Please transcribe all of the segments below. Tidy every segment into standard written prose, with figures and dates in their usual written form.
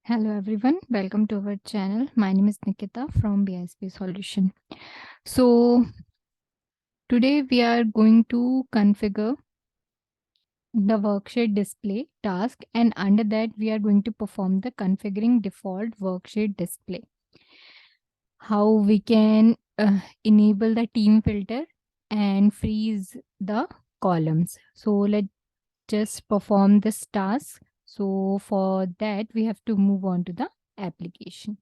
Hello everyone, welcome to our channel. My name is Nikita from BISP Solution. So today we are going to configure the worksheet display task, and under that we are going to perform the configuring default worksheet display. How we can enable the team filter and freeze the columns. So let's just perform this task. So for that we have to move on to the application.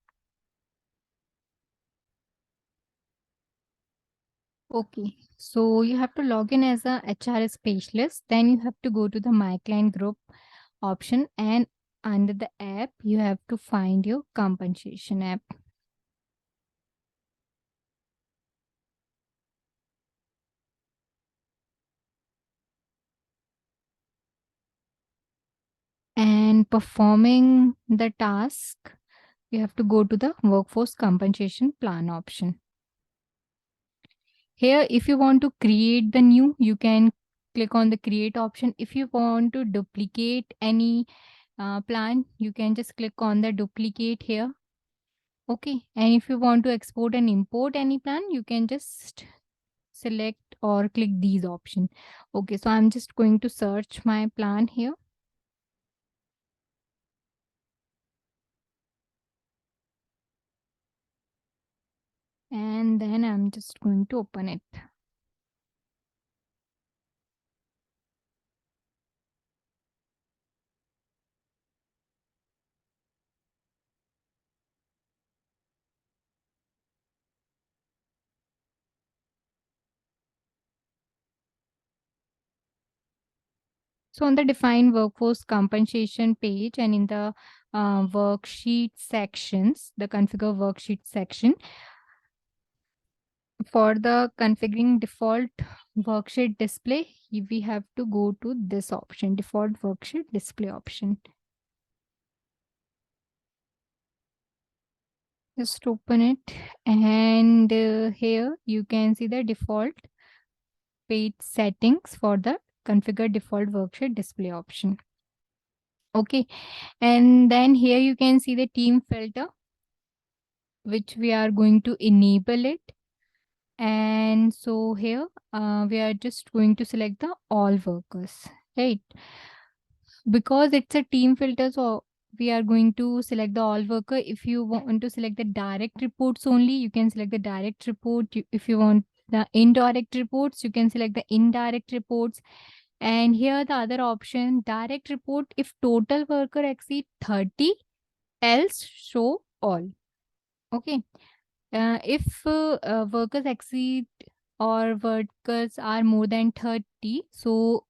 Okay, so you have to log in as a HR specialist. Then you have to go to the My Client Group option, and under the app, you have to find your compensation app. And performing the task, you have to go to the Workforce Compensation Plan option. Here, if you want to create the new, you can click on the create option. If you want to duplicate any plan, you can just click on the duplicate here. Okay, and if you want to export and import any plan, you can just select or click these options. Okay, so I'm just going to search my plan here. And then I'm just going to open it. So on the define workforce compensation page and in the worksheet sections, the configure worksheet section, for the configuring default worksheet display, we have to go to this option, default worksheet display option. Just open it, and here you can see the default page settings for the configure default worksheet display option. Okay, and then here you can see the team filter, which we are going to enable it. And so here we are just going to select the all workers, right? Because it's a team filter, so we are going to select the all worker. If you want to select the direct reports only, you can select the direct report. If you want the indirect reports, you can select the indirect reports. And here the other option, direct report if total worker exceed 30, else show all. Okay. If workers exceed or workers are more than 30, so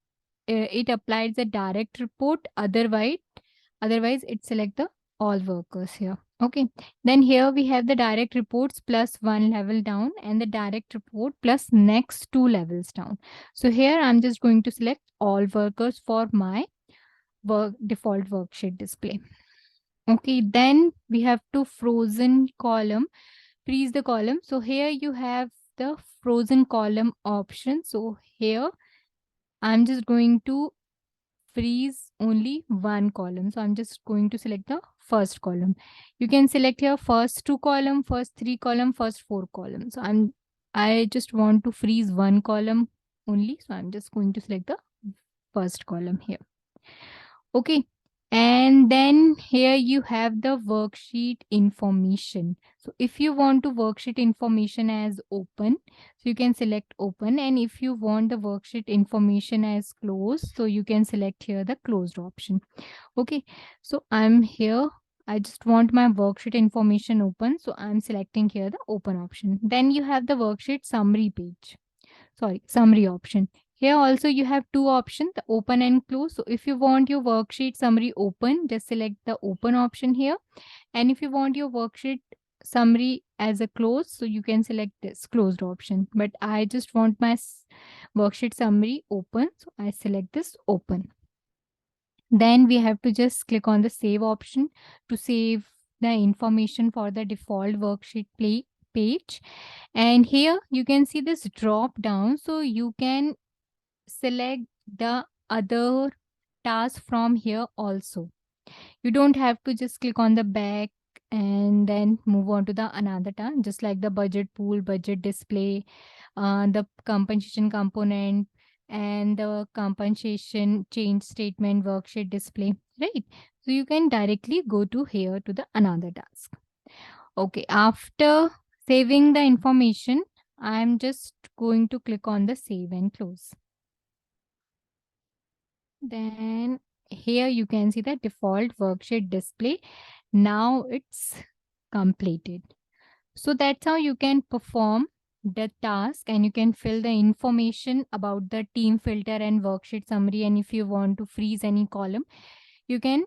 it applies the direct report. Otherwise it select the all workers here. Okay, then here we have the direct reports plus one level down and the direct report plus next two levels down. So here I'm just going to select all workers for my default worksheet display. Okay, then we have to frozen column, freeze the column. So here you have the frozen column option. So here I'm just going to freeze only one column. So I'm just going to select the first column. You can select here first two column, first three column, first four columns. So I just want to freeze one column only. So I'm just going to select the first column here. Okay. And then here you have the worksheet information. So if you want to worksheet information as open, so you can select open. And if you want the worksheet information as closed, so you can select here the closed option. Okay. So I'm here. I just want my worksheet information open. So I'm selecting here the open option. Then you have the worksheet summary page. Summary option. Here also you have two options, the open and close. So if you want your worksheet summary open, just select the open option here. And if you want your worksheet summary as a close, so you can select this closed option. But I just want my worksheet summary open. So I select this open. Then we have to just click on the save option to save the information for the default worksheet page. And here you can see this drop down. So you can select the other task from here also. You don't have to just click on the back and then move on to the another task, just like the budget pool, budget display, the compensation component, and the compensation change statement worksheet display, right? So you can directly go to here to the another task. Okay, after saving the information, I'm just going to click on the save and close. Then here you can see the default worksheet display. Now it's completed. So that's how you can perform the task, and you can fill the information about the team filter and worksheet summary. And if you want to freeze any column, you can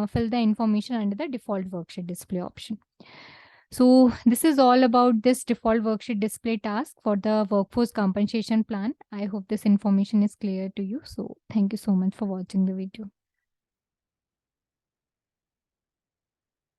fill the information under the default worksheet display option. So this is all about this default worksheet display task for the workforce compensation plan. I hope this information is clear to you. So thank you so much for watching the video.